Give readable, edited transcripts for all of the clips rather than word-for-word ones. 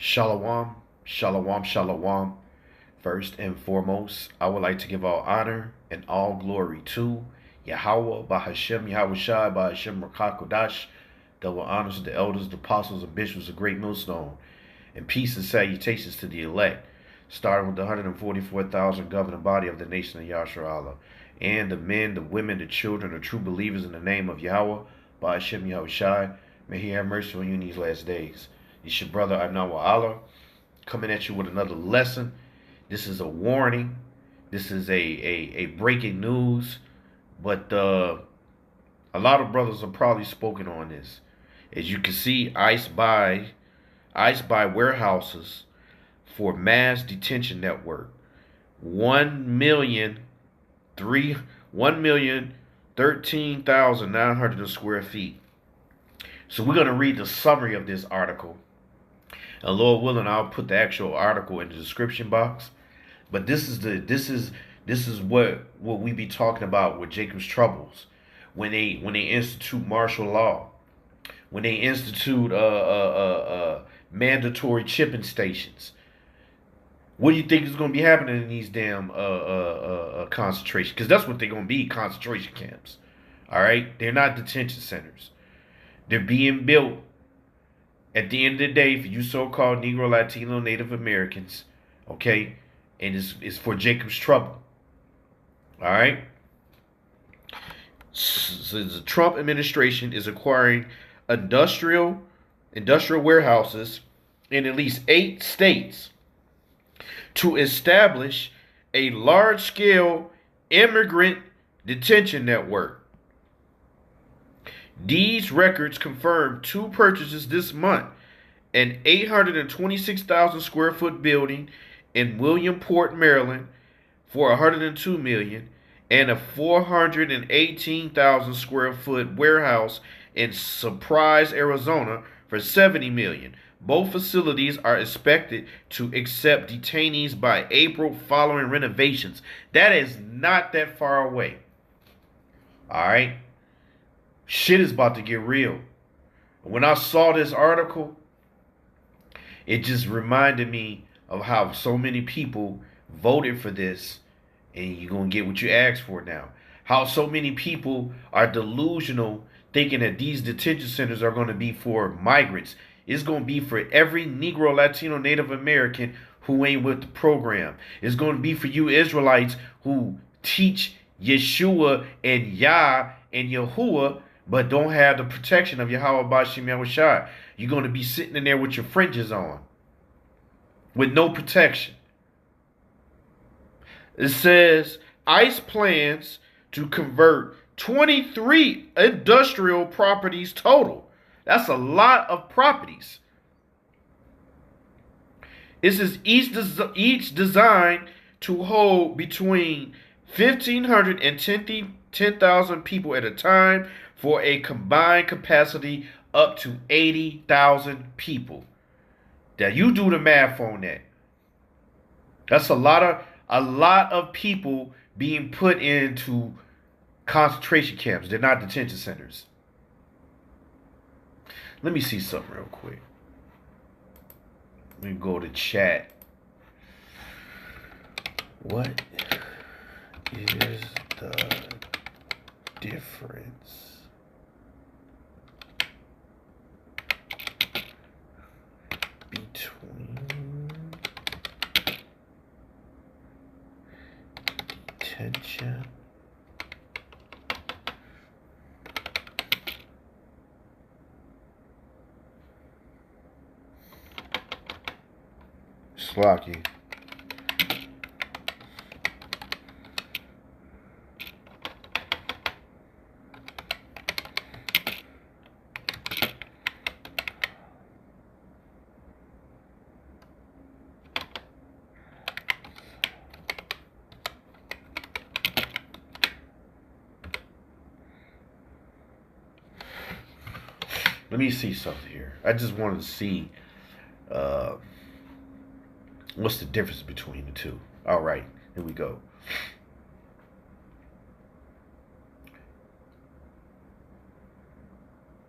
Shalom, shalom, shalom. First and foremost, I would like to give all honor and all glory to Yahweh, Bahashem, Yahweh Shai, Bahashem, Rakakodash. Double honors to the elders, the apostles, and bishops of Great Millstone. And peace and salutations to the elect, starting with the 144,000 governing body of the nation of Yahshua Allah, and the men, the women, the children, the true believers in the name of Yahweh, Bahashem, Yahweh Shai. May He have mercy on you in these last days. It's your brother Anawa Allah coming at you with another lesson. This is a warning. This is a breaking news. But a lot of brothers are probably spoken on this. As you can see, ICE buy warehouses for mass detention network. 1,013,900 square feet. So we're going to read the summary of this article. And Lord willing, I'll put the actual article in the description box. But this is what we be talking about with Jacob's troubles when they institute martial law, when they institute mandatory chipping stations. What do you think is going to be happening in these damn concentration? Because that's what they're going to be, concentration camps. All right, they're not detention centers. They're being built. At the end of the day, for you so-called Negro, Latino, Native Americans, okay, and it's for Jacob's trouble. All right. So the Trump administration is acquiring industrial warehouses in at least 8 states to establish a large-scale immigrant detention network. These records confirm 2 purchases this month: an 826,000 square foot building in Williamport, Maryland for $102 million and a 418,000 square foot warehouse in Surprise, Arizona for $70 million. Both facilities are expected to accept detainees by April following renovations. That is not that far away. All right. Shit is about to get real. When I saw this article, it just reminded me of how so many people voted for this, and you're going to get what you asked for now. How so many people are delusional, thinking that these detention centers are going to be for migrants. It's going to be for every Negro, Latino, Native American who ain't with the program. It's going to be for you Israelites who teach Yeshua and Yah and Yahuwah, but don't have the protection of Yahweh Bashim Yahushai. You're going to be sitting in there with your fringes on, with no protection. It says ICE plans to convert 23 industrial properties total. That's a lot of properties. This is each designed to hold between 1,500 and 10,000 people at a time, for a combined capacity up to 80,000 people. Now you do the math on that. That's a lot of people being put into concentration camps. They're not detention centers. Let me see something real quick. Let me go to chat. What is the difference between detention Slocky? Let me see something here. I just wanted to see what's the difference between the two. All right, here we go.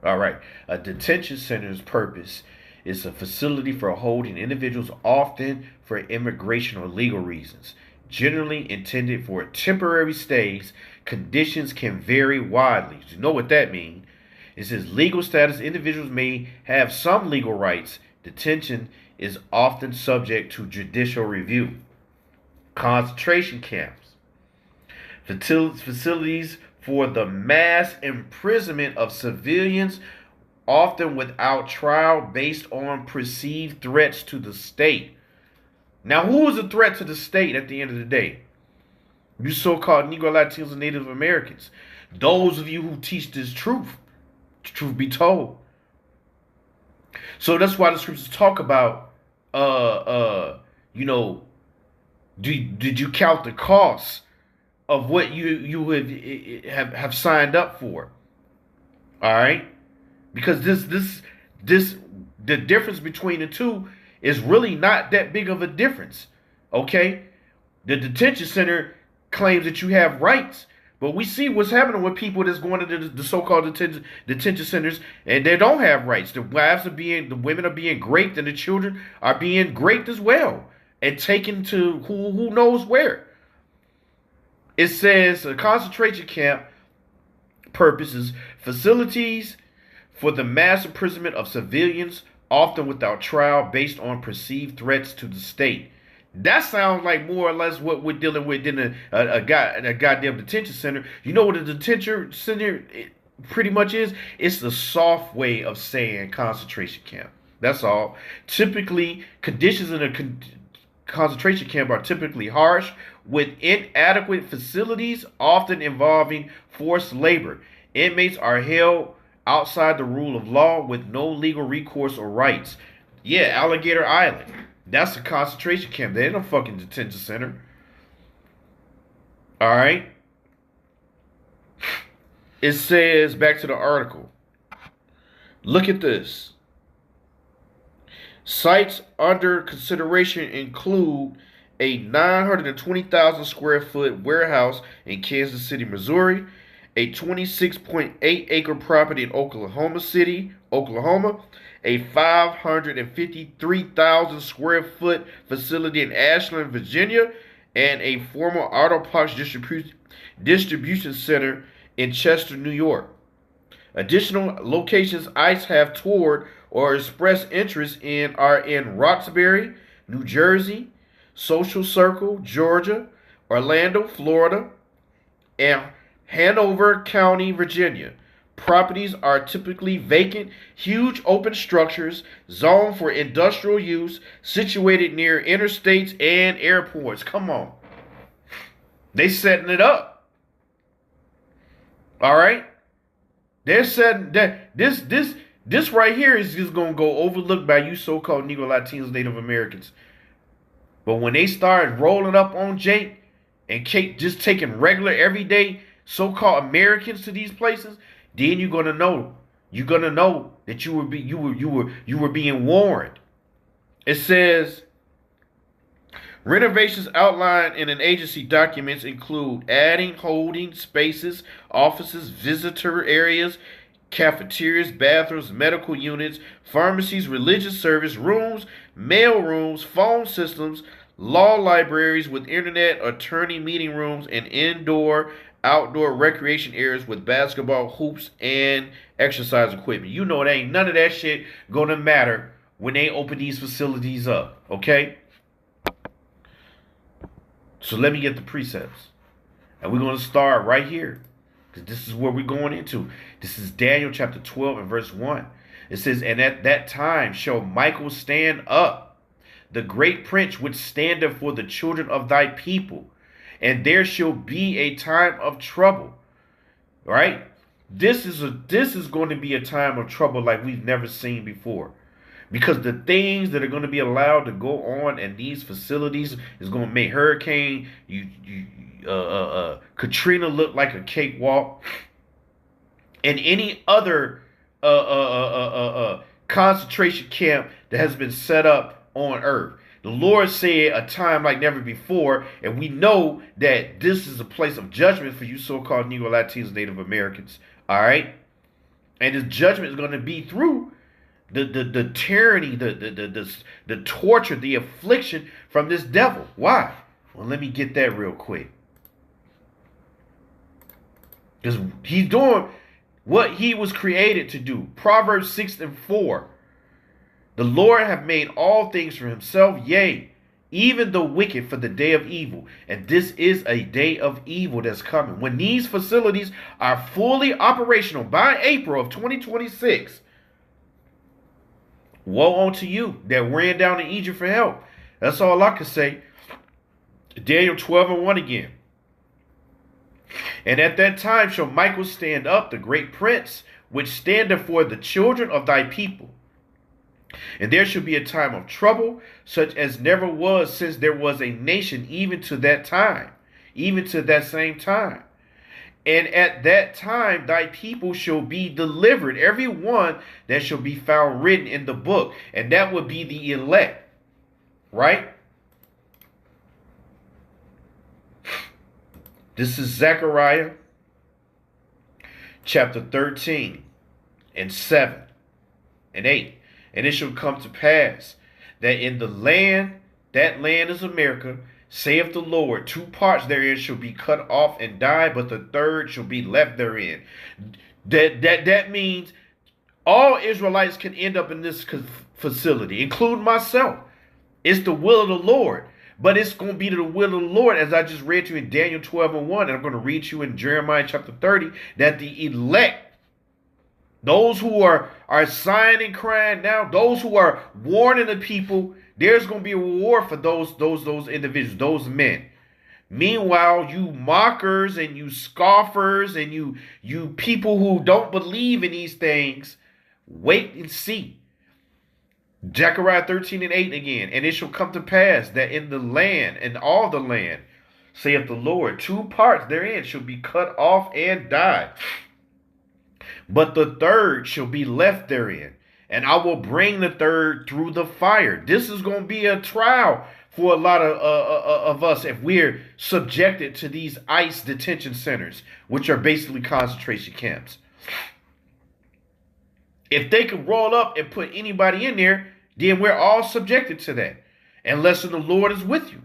All right. A detention center's purpose It's a facility for holding individuals, often for immigration or legal reasons. Generally intended for temporary stays, conditions can vary widely. You know what that means? It says legal status. Individuals may have some legal rights. Detention is often subject to judicial review. Concentration camps. Facilities for the mass imprisonment of civilians, often without trial, based on perceived threats to the state. Now, who is a threat to the state at the end of the day? You so-called Negro, Latinos, and Native Americans. Those of you who teach this truth be told. So that's why the scriptures talk about, did you count the cost of what you have signed up for? All right, because the difference between the two is really not that big of a difference. Okay, the detention center claims that you have rights, but we see what's happening with people that's going to the so-called detention centers, and they don't have rights. The women are being raped, and the children are being raped as well, and taken to who knows where. It says a concentration camp purposes facilities for the mass imprisonment of civilians, often without trial, based on perceived threats to the state. That sounds like more or less what we're dealing with in a goddamn detention center. You know what a detention center pretty much is? It's the soft way of saying concentration camp. That's all. Typically, conditions in a concentration camp are typically harsh, with inadequate facilities, often involving forced labor. Inmates are held outside the rule of law with no legal recourse or rights. Yeah, Alligator Island. That's a concentration camp. They ain't no fucking detention center. All right. It says, back to the article. Look at this. Sites under consideration include a 920,000 square foot warehouse in Kansas City, Missouri, a 26.8 acre property in Oklahoma City, Oklahoma, a 553,000 square foot facility in Ashland, Virginia, and a former auto parts distribution center in Chester, New York. Additional locations ICE have toured or expressed interest in are in Roxbury, New Jersey, Social Circle, Georgia, Orlando, Florida, and Hanover County, Virginia. Properties are typically vacant, huge open structures zoned for industrial use, situated near interstates and airports. Come on. They setting it up. All right? They're setting that this right here is just going to go overlooked by you so-called Negro, Latinos, Native Americans. But when they start rolling up on Jake and Kate, just taking regular everyday so-called Americans to these places, then you're gonna know. You're gonna know that you were being warned. It says renovations outlined in an agency documents include adding holding spaces, offices, visitor areas, cafeterias, bathrooms, medical units, pharmacies, religious service rooms, mail rooms, phone systems, law libraries with internet, attorney meeting rooms, and outdoor recreation areas with basketball hoops and exercise equipment. You know, it ain't none of that shit gonna matter when they open these facilities up, okay? So let me get the precepts. And we're gonna start right here, because this is where we're going into. This is Daniel chapter 12 and verse 1. It says, and at that time shall Michael stand up, the great prince which standeth for the children of thy people. And there shall be a time of trouble. Right? This is going to be a time of trouble like we've never seen before. Because the things that are going to be allowed to go on in these facilities is going to make Hurricane Katrina look like a cakewalk. And any other concentration camp that has been set up on earth. The Lord said a time like never before, and we know that this is a place of judgment for you so-called Negro, Latinos, Native Americans. All right? And this judgment is going to be through the tyranny, the torture, the affliction from this devil. Why? Well, let me get that real quick. Because he's doing what he was created to do. Proverbs 6:4. The Lord hath made all things for himself, yea, even the wicked for the day of evil. And this is a day of evil that's coming. When these facilities are fully operational by April of 2026, woe unto you that ran down to Egypt for help. That's all I can say. Daniel 12:1 again. And at that time shall Michael stand up, the great prince, which standeth for the children of thy people. And there shall be a time of trouble, such as never was since there was a nation, even to that time, even to that same time. And at that time thy people shall be delivered, every one that shall be found written in the book. And that would be the elect, right? This is Zechariah chapter 13 and 7 and 8. And it shall come to pass that in the land, that land is America, saith the Lord, 2 parts therein shall be cut off and die, but the third shall be left therein. That means all Israelites can end up in this facility, including myself. It's the will of the Lord. But it's going to be to the will of the Lord, as I just read to you in Daniel 12:1, and I'm going to read to you in Jeremiah chapter 30, that the elect, those who are sighing and crying now, those who are warning the people, there's going to be a reward for those individuals, those men. Meanwhile, you mockers and you scoffers and you people who don't believe in these things, wait and see. Zechariah 13:8 again. And it shall come to pass that in the land, in all the land, saith the Lord, 2 parts therein shall be cut off and die, but the third shall be left therein. And I will bring the third through the fire. This is going to be a trial for a lot of us if we're subjected to these ICE detention centers, which are basically concentration camps. If they could roll up and put anybody in there, then we're all subjected to that, unless the Lord is with you.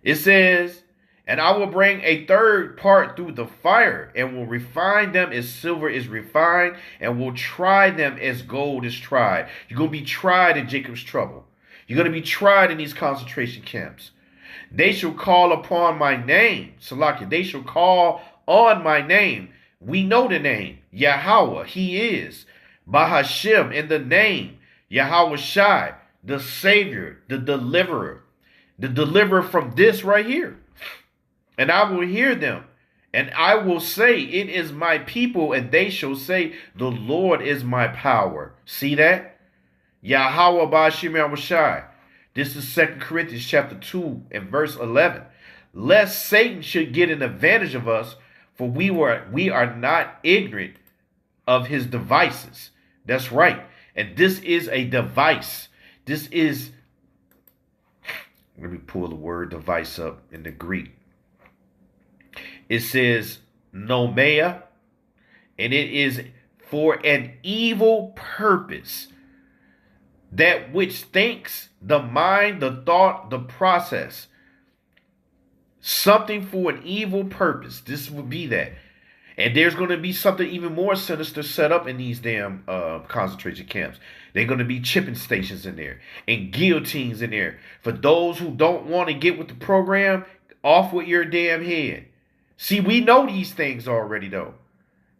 It says, and I will bring a third part through the fire, and will refine them as silver is refined, and will try them as gold is tried. You're going to be tried in Jacob's trouble. You're going to be tried in these concentration camps. They shall call upon my name. Salakia, they shall call on my name. We know the name. Yahweh, he is. Bahashem, in the name. Yahweh Shai, the Savior, the deliverer from this right here. And I will hear them, and I will say, it is my people, and they shall say, the Lord is my power. See that? Yahweh Bahashem Yahweh Shai. This is 2 Corinthians chapter 2 and verse 11. Lest Satan should get an advantage of us, for we are not ignorant of his devices. That's right. And this is a device. This is, let me pull the word device up in the Greek. It says nomea, and it is for an evil purpose. That which thinks, the mind, the thought, the process. Something for an evil purpose. This would be that. And there's going to be something even more sinister set up in these damn concentration camps. They're going to be chipping stations in there and guillotines in there. For those who don't want to get with the program, off with your damn head. See, we know these things already, though.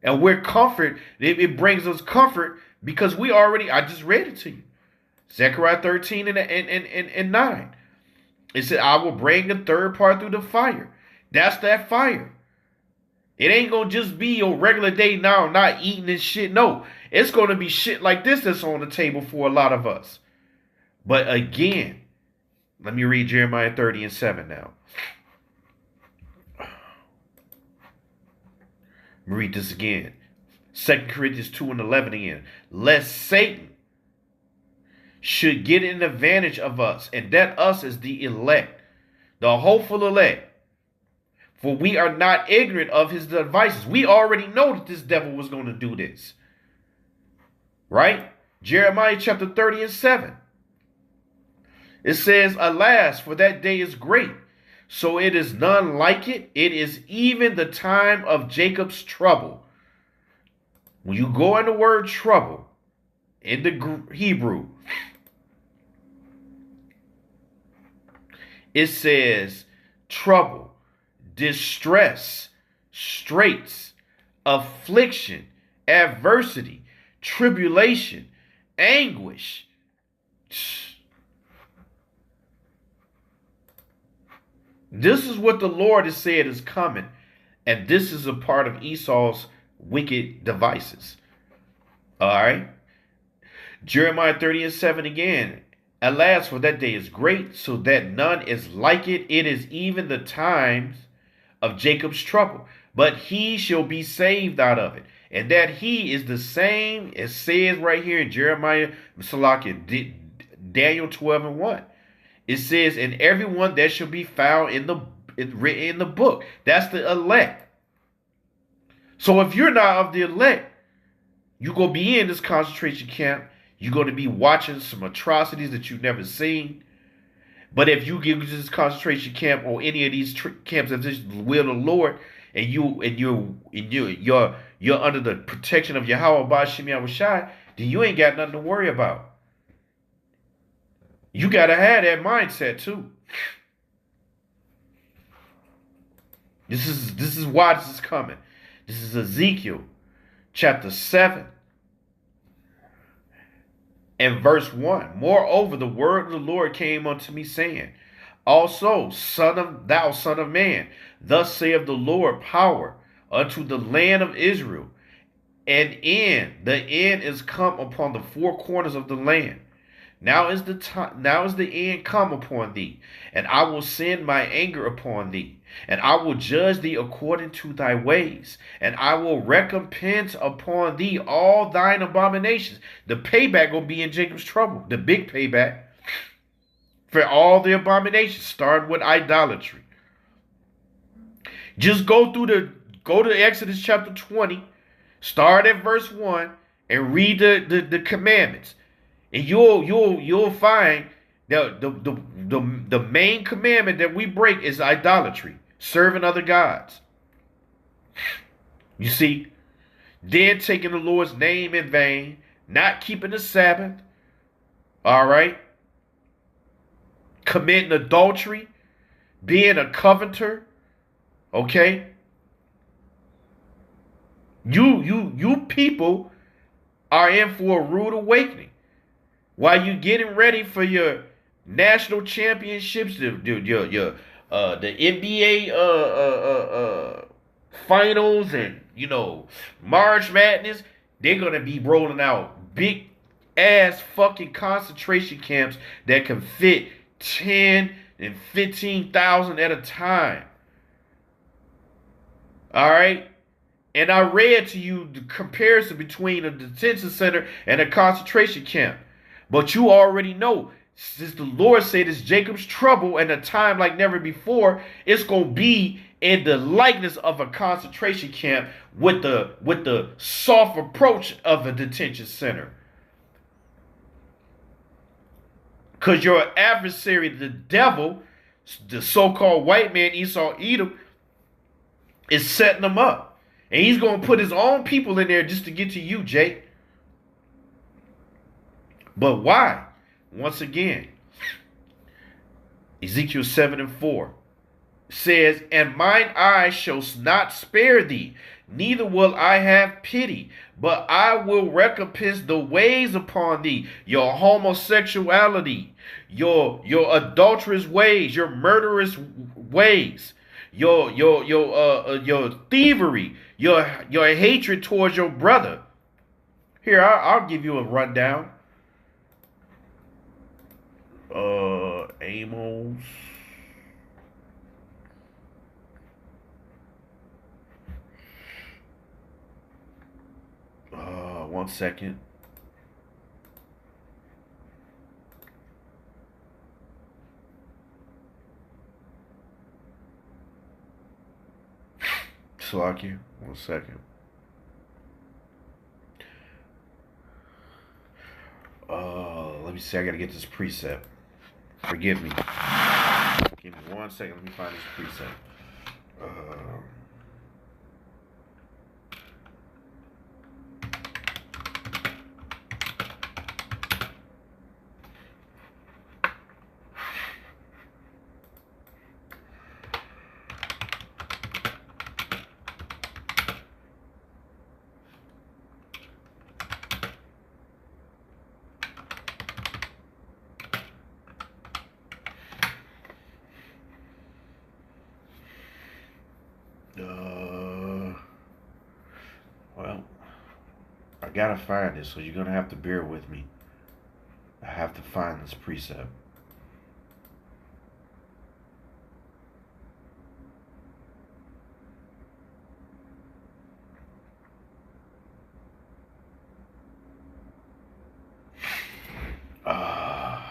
And we're comfort. It brings us comfort because I just read it to you. Zechariah 13 and 9. It said, I will bring the third part through the fire. That's that fire. It ain't going to just be your regular day now, not eating and shit. No, it's going to be shit like this that's on the table for a lot of us. But again, let me read Jeremiah 30 and 7 now. Let me read this again. 2 Corinthians 2 and 11 again. Lest Satan should get an advantage of us, and that us is the elect, the hopeful elect. For we are not ignorant of his devices. We already know that this devil was going to do this. Right? Jeremiah chapter 30 and 7. It says, alas, for that day is great, so it is none like it. It is even the time of Jacob's trouble. When you go in the word trouble, in the Hebrew, it says trouble, distress, straits, affliction, adversity, tribulation, anguish. This is what the Lord has said is coming, and this is a part of Esau's wicked devices. All right. Jeremiah 30 and 7 again. Alas, for that day is great, so that none is like it. It is even the times of Jacob's trouble, but he shall be saved out of it. And that he is the same as says right here in Jeremiah, Daniel 12 and 1. It says, and everyone that shall be found written in the book. That's the elect. So if you're not of the elect, you're going to be in this concentration camp. You're going to be watching some atrocities that you've never seen. But if you get to this concentration camp or any of these camps of this will of the Lord, and you're under the protection of Yahweh Ba'Shem Yahushai, then you ain't got nothing to worry about. You got to have that mindset too. This is why this is coming. This is Ezekiel chapter 7 and verse 1. Moreover, the word of the Lord came unto me, saying, also, thou son of man, thus saith the Lord power unto the land of Israel, and the end is come upon the four corners of the land. Now is the end come upon thee, and I will send my anger upon thee, and I will judge thee according to thy ways, and I will recompense upon thee all thine abominations. The payback will be in Jacob's trouble, the big payback for all the abominations, starting with idolatry. Just go to Exodus chapter 20, start at verse 1, and read the commandments. And you'll find that the main commandment that we break is idolatry, serving other gods. You see, then taking the Lord's name in vain, not keeping the Sabbath, all right, committing adultery, being a coveter, okay. You people are in for a rude awakening. While you're getting ready for your national championships, the NBA finals, and March Madness, they're gonna be rolling out big ass fucking concentration camps that can fit 10 and 15,000 at a time. All right. And I read to you the comparison between a detention center and a concentration camp. But you already know, since the Lord said it's Jacob's trouble and a time like never before, it's going to be in the likeness of a concentration camp with the soft approach of a detention center. Because your adversary, the devil, the so-called white man, Esau Edom, is setting them up. And he's going to put his own people in there just to get to you, Jake. But why? Once again, Ezekiel 7 and 4 says, and mine eye shall not spare thee, neither will I have pity, but I will recompense the ways upon thee, your homosexuality, your adulterous ways, your murderous ways, your thievery, your hatred towards your brother. Here, I'll give you a rundown. Amos. One second. Slocky. 1 second. me see. I gotta get this precept. Forgive me. Give me 1 second. Let me find this precept. Well, I gotta find it, so you're gonna have to bear with me. I have to find this precept. I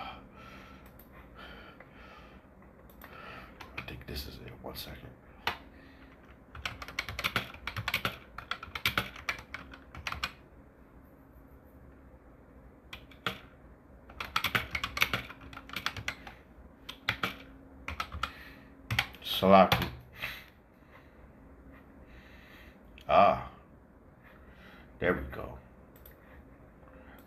think this is it. 1 second. Salaki. There we go.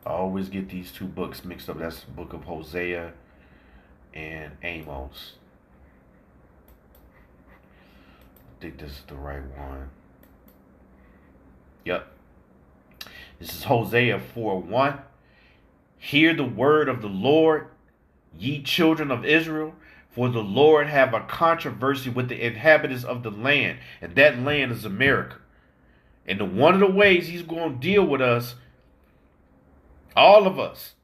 I always get these two books mixed up. That's the book of Hosea and Amos. I think this is the right one. Yep. This is Hosea 4:1. Hear the word of the Lord, ye children of Israel, for the Lord have a controversy with the inhabitants of the land, and that land is America. And one of the ways he's going to deal with us, all of us,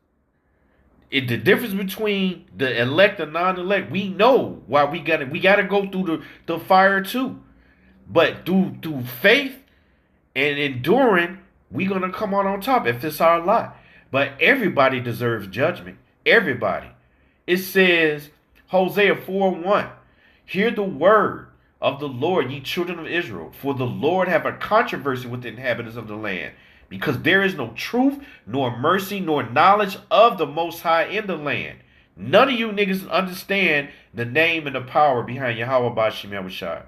the difference between the elect and non-elect, we know why we got to go through the fire too. But through faith and enduring, we're going to come out on top if it's our lot. But everybody deserves judgment. Everybody. It says, Hosea 4:1, hear the word of the Lord, ye children of Israel, for the Lord have a controversy with the inhabitants of the land, because there is no truth, nor mercy, nor knowledge of the Most High in the land. None of you niggas understand the name and the power behind Yahweh Bashim Yahushua.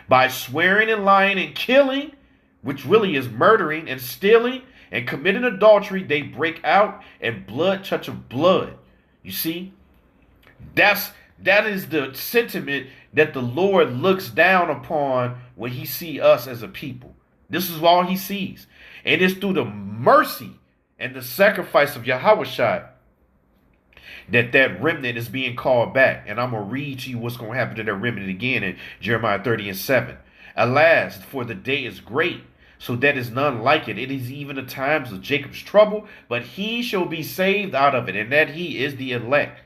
By swearing and lying and killing, which really is murdering and stealing and committing adultery, they break out and blood touch of blood. You see? That is the sentiment that the Lord looks down upon when he sees us as a people. This is all he sees. And it's through the mercy and the sacrifice of Yahushua that remnant is being called back. And I'm going to read to you what's going to happen to that remnant again in Jeremiah 30:7. Alas, for the day is great, so that is none like it. It is even the times of Jacob's trouble, but he shall be saved out of it, and that he is the elect.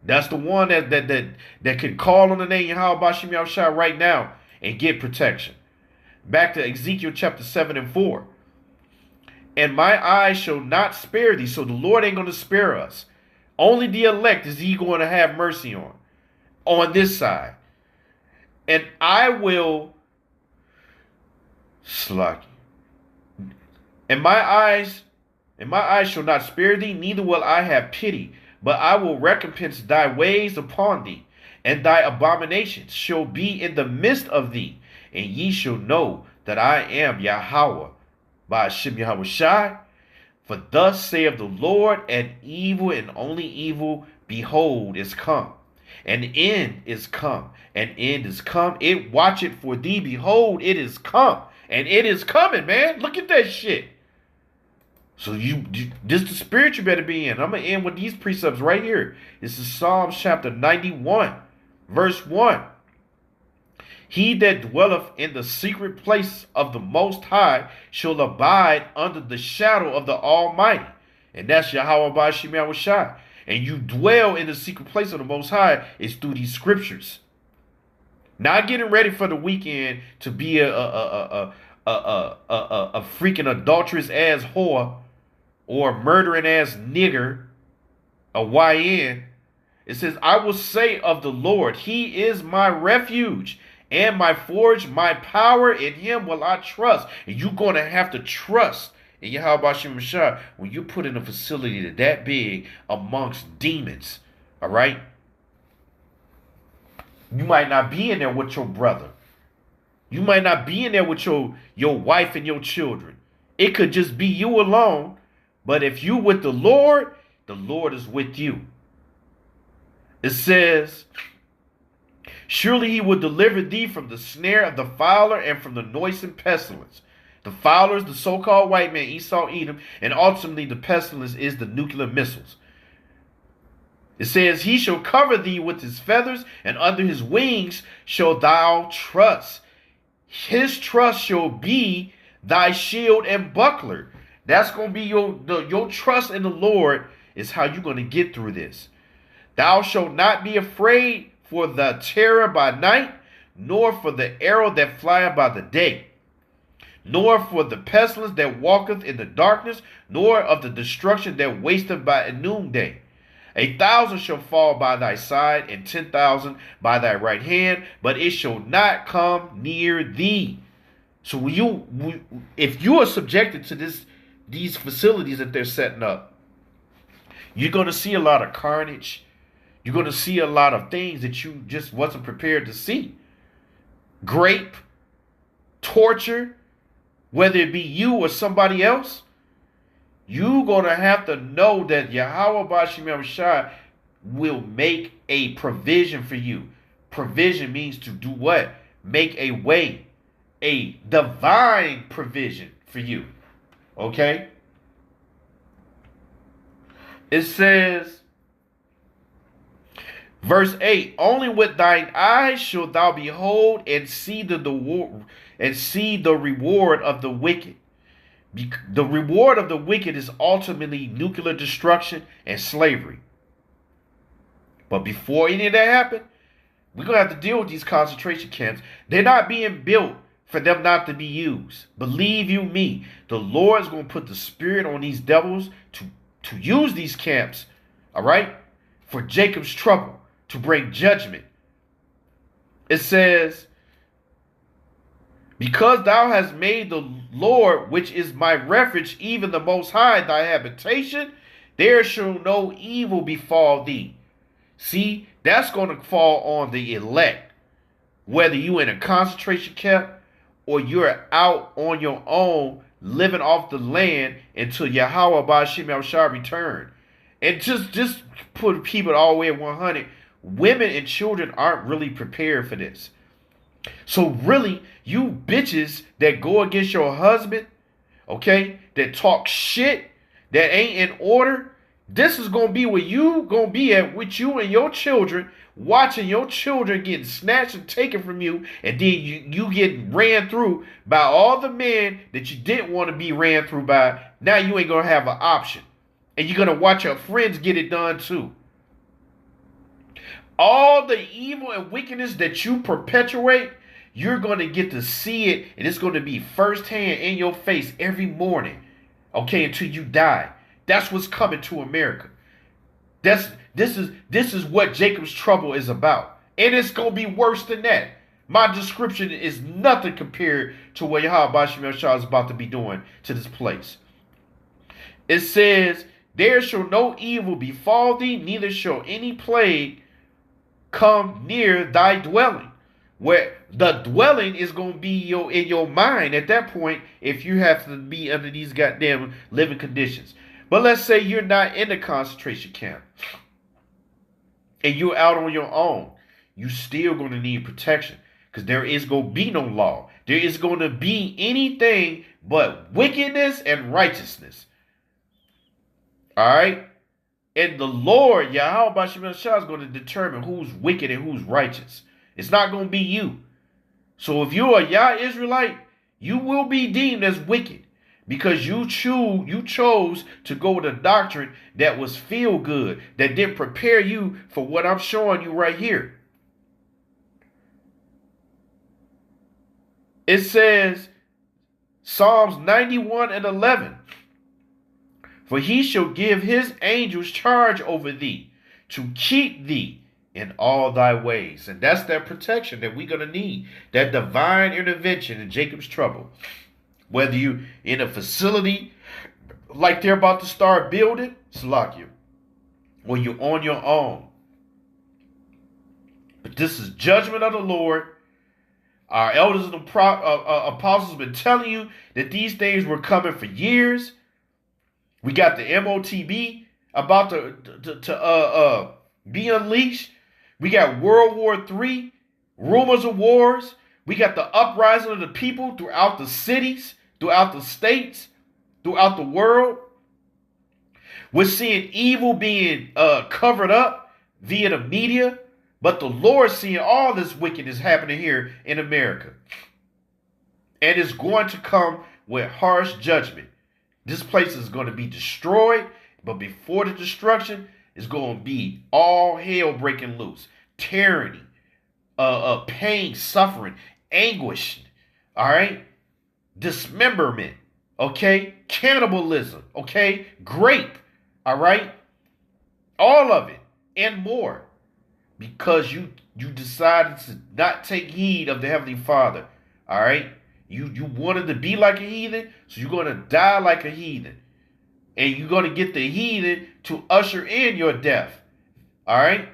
That's the one that can call on the name Yahweh Bashim Yahushua right now and get protection. Back to Ezekiel chapter 7:4. And my eyes shall not spare thee. So the Lord ain't going to spare us. Only the elect is he going to have mercy on this side. And I will slack you. And my eyes shall not spare thee, neither will I have pity. But I will recompense thy ways upon thee, and thy abominations shall be in the midst of thee, and ye shall know that I am Yahweh, by Hashem Yahushua. For thus saith the Lord, an evil and only evil, behold, is come. An end is come, an end is come. It watcheth for thee, behold, it is come. And it is coming, man. Look at that shit. So this is the spirit you better be in. I'm going to end with these precepts right here. This is Psalms chapter 91, verse 1. He that dwelleth in the secret place of the Most High shall abide under the shadow of the Almighty. And that's Yahweh Bashim Yahushua. And you dwell in the secret place of the Most High is through these scriptures. Not getting ready for the weekend to be a freaking adulterous ass whore or murdering ass nigger, a YN. It says, I will say of the Lord, he is my refuge and my forge, my power, in him will I trust. And you're going to have to trust And Yahweh Shem Shah, when you put in a facility that big amongst demons, all right, you might not be in there with your brother. You might not be in there with your wife and your children. It could just be you alone. But if you with the Lord is with you. It says, surely he will deliver thee from the snare of the fowler and from the noisome pestilence. The fowler is the so-called white man, Esau, Edom, and ultimately the pestilence is the nuclear missiles. It says, he shall cover thee with his feathers, and under his wings shall thou trust. His trust shall be thy shield and buckler. That's going to be your trust in the Lord is how you're going to get through this. Thou shalt not be afraid for the terror by night, nor for the arrow that flieth by the day, nor for the pestilence that walketh in the darkness, nor of the destruction that wasteth by noonday. 1,000 shall fall by thy side, and 10,000 by thy right hand, but it shall not come near thee. So if you are subjected to these facilities that they're setting up, you're going to see a lot of carnage. You're going to see a lot of things that you just wasn't prepared to see. Rape, torture, whether it be you or somebody else. You're going to have to know that Yahweh Bashim Shai will make a provision for you. Provision means to do what? Make a way. A divine provision for you. Okay? It says, verse 8, only with thine eyes shalt thou behold and see the reward of the wicked. The reward of the wicked is ultimately nuclear destruction and slavery. But before any of that happen, we're going to have to deal with these concentration camps. They're not being built for them not to be used. Believe you me, the Lord's going to put the spirit on these devils to use these camps, all right, for Jacob's trouble, to bring judgment. It says, because thou hast made the Lord, which is my refuge, even the Most High, thy habitation, there shall no evil befall thee. See, that's going to fall on the elect. Whether you in a concentration camp or you're out on your own, living off the land until Yahweh Ba'ashim Yahushua return. And just put people all the way at 100. Women and children aren't really prepared for this. So really, you bitches that go against your husband, okay, that talk shit, that ain't in order, this is going to be where you going to be at with you and your children, watching your children getting snatched and taken from you, and then you get ran through by all the men that you didn't want to be ran through by. Now you ain't going to have an option. And you're going to watch your friends get it done too. All the evil and wickedness that you perpetuate, you're going to get to see it, and it's going to be firsthand in your face every morning, okay, until you die. That's what's coming to America. This is what Jacob's trouble is about. And it's going to be worse than that. My description is nothing compared to what Yahweh Bashim Shah is about to be doing to this place. It says, there shall no evil befall thee, neither shall any plague come near thy dwelling. Where the dwelling is going to be in your mind at that point if you have to be under these goddamn living conditions. But let's say you're not in the concentration camp and you're out on your own. You still going to need protection because there is going to be no law. There is going to be anything but wickedness and righteousness. All right? And the Lord, Yahweh Bashim Shah, is going to determine who's wicked and who's righteous. It's not going to be you. So if you're a Yah Israelite, you will be deemed as wicked because you chose to go with a doctrine that was feel good, that didn't prepare you for what I'm showing you right here. It says, Psalms 91:11, for he shall give his angels charge over thee to keep thee in all thy ways. And that's that protection that we're going to need. That divine intervention in Jacob's trouble. Whether you in a facility like they're about to start building, Salakia, or you're on your own. But this is judgment of the Lord. Our elders and apostles have been telling you that these things were coming for years. We got the MOTB about to be unleashed. We got World War III, rumors of wars. We got the uprising of the people throughout the cities, throughout the states, throughout the world. We're seeing evil being covered up via the media, but the Lord's seeing all this wickedness happening here in America. And it's going to come with harsh judgment. This place is going to be destroyed, but before the destruction, it's going to be all hell breaking loose. Tyranny, pain, suffering, anguish, all right? Dismemberment, okay? Cannibalism, okay? Grape, all right? All of it and more. Because you decided to not take heed of the Heavenly Father, all right? You wanted to be like a heathen, so you're going to die like a heathen. And you're going to get the heathen to usher in your death, all right?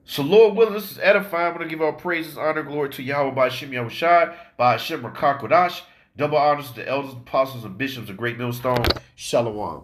So Lord willing, this is edifying. I'm going to give all praises, honor, glory to Yahweh by Hashem Yahushai, by Hashem Rakakodash. Double honors to the elders, apostles, and bishops of Great Millstone. Shalom.